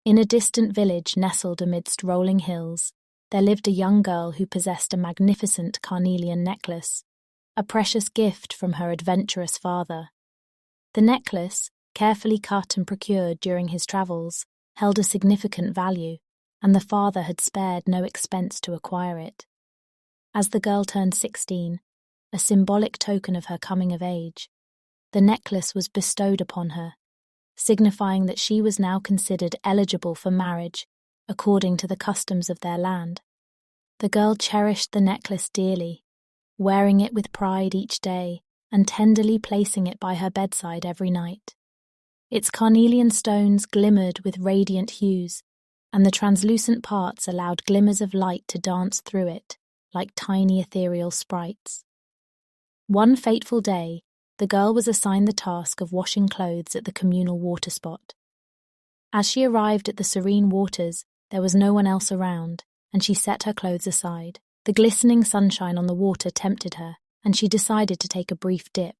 In a distant village nestled amidst rolling hills, there lived a young girl who possessed a magnificent carnelian necklace, a precious gift from her adventurous father. The necklace, carefully cut and procured during his travels, held a significant value, and the father had spared no expense to acquire it. As the girl turned 16, a symbolic token of her coming of age, the necklace was bestowed upon her, signifying that she was now considered eligible for marriage according to the customs of their land. The girl cherished the necklace dearly, wearing it with pride each day and tenderly placing it by her bedside every night. Its carnelian stones glimmered with radiant hues, and the translucent parts allowed glimmers of light to dance through it, like tiny ethereal sprites. One fateful day, the girl was assigned the task of washing clothes at the communal water spot. As she arrived at the serene waters, there was no one else around, and she set her clothes aside. The glistening sunshine on the water tempted her, and she decided to take a brief dip.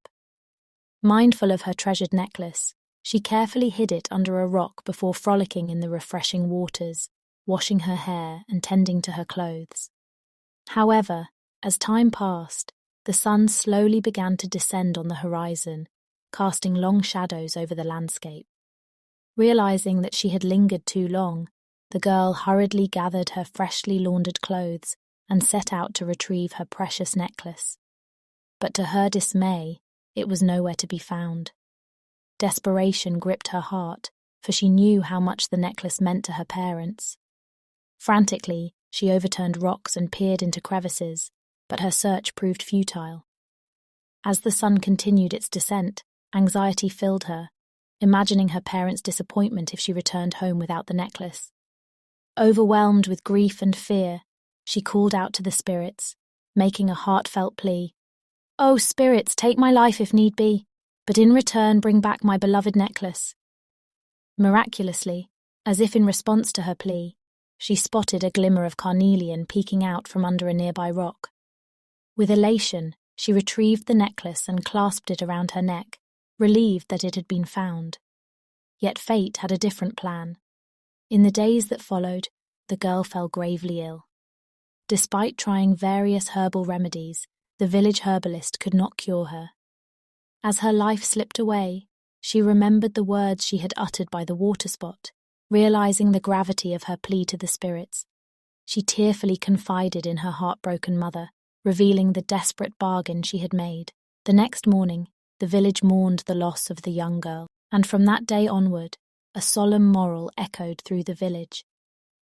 Mindful of her treasured necklace, she carefully hid it under a rock before frolicking in the refreshing waters, washing her hair and tending to her clothes. However, as time passed, the sun slowly began to descend on the horizon, casting long shadows over the landscape. Realizing that she had lingered too long, the girl hurriedly gathered her freshly laundered clothes and set out to retrieve her precious necklace. But to her dismay, it was nowhere to be found. Desperation gripped her heart, for she knew how much the necklace meant to her parents. Frantically, she overturned rocks and peered into crevices, but her search proved futile. As the sun continued its descent, anxiety filled her, imagining her parents' disappointment if she returned home without the necklace. Overwhelmed with grief and fear, she called out to the spirits, making a heartfelt plea. "Oh, spirits, take my life if need be, but in return bring back my beloved necklace." Miraculously, as if in response to her plea, she spotted a glimmer of carnelian peeking out from under a nearby rock. With elation, she retrieved the necklace and clasped it around her neck, relieved that it had been found. Yet fate had a different plan. In the days that followed, the girl fell gravely ill. Despite trying various herbal remedies, the village herbalist could not cure her. As her life slipped away, she remembered the words she had uttered by the water spot, realizing the gravity of her plea to the spirits. She tearfully confided in her heartbroken mother, revealing the desperate bargain she had made. The next morning, the village mourned the loss of the young girl, and from that day onward, a solemn moral echoed through the village.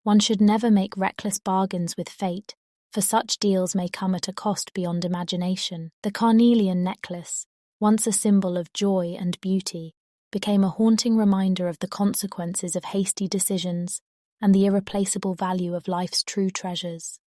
One should never make reckless bargains with fate, for such deals may come at a cost beyond imagination. The carnelian necklace, once a symbol of joy and beauty, became a haunting reminder of the consequences of hasty decisions and the irreplaceable value of life's true treasures.